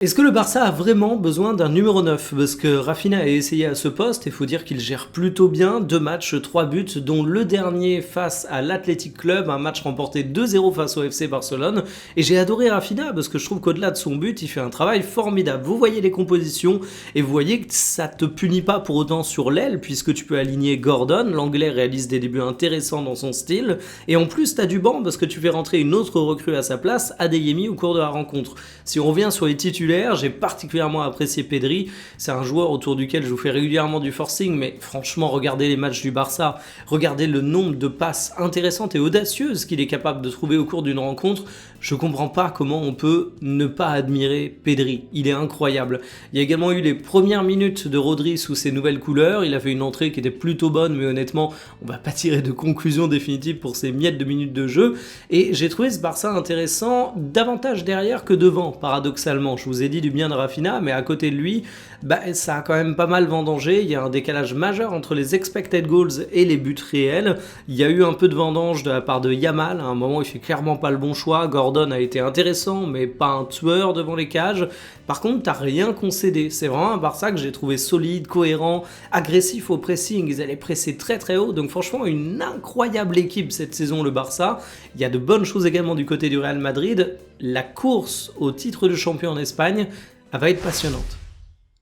Est-ce que le Barça a vraiment besoin d'un numéro 9? Parce que Rafinha a essayé à ce poste, il faut dire qu'il gère plutôt bien. 2 matchs, 3 buts, dont le dernier face à l'Athletic Club, un match remporté 2-0 face au FC Barcelone. Et j'ai adoré Rafinha parce que je trouve qu'au-delà de son but, il fait un travail formidable. Vous voyez les compositions et vous voyez que ça te punit pas pour autant sur l'aile, puisque tu peux aligner Gordon. L'Anglais réalise des débuts intéressants dans son style. Et en plus, tu as du banc parce que tu fais rentrer une autre recrue à sa place, Adeyemi, au cours de la rencontre. Si on revient sur les titulaires, j'ai particulièrement apprécié Pedri. C'est un joueur autour duquel je vous fais régulièrement du forcing, mais franchement, regardez les matchs du Barça, regardez le nombre de passes intéressantes et audacieuses qu'il est capable de trouver au cours d'une rencontre. Je comprends pas comment on peut ne pas admirer Pedri. Il est incroyable. Il y a également eu les premières minutes de Rodri sous ses nouvelles couleurs. Il a fait une entrée qui était plutôt bonne, mais honnêtement, on va pas tirer de conclusion définitive pour ces miettes de minutes de jeu. Et j'ai trouvé ce Barça intéressant davantage derrière que devant, paradoxalement. Je vous ai dit du bien de Rafinha, mais à côté de lui, ça a quand même pas mal vendangé. Il y a un décalage majeur entre les expected goals et les buts réels. Il y a eu un peu de vendange de la part de Yamal. À un moment, il fait clairement pas le bon choix. Gordon a été intéressant, mais pas un tueur devant les cages. Par contre, t'as rien concédé. C'est vraiment un Barça que j'ai trouvé solide, cohérent, agressif au pressing. Ils allaient presser très très haut. Donc franchement, une incroyable équipe cette saison, le Barça. Il y a de bonnes choses également du côté du Real Madrid. La course au titre de champion en Espagne, elle va être passionnante.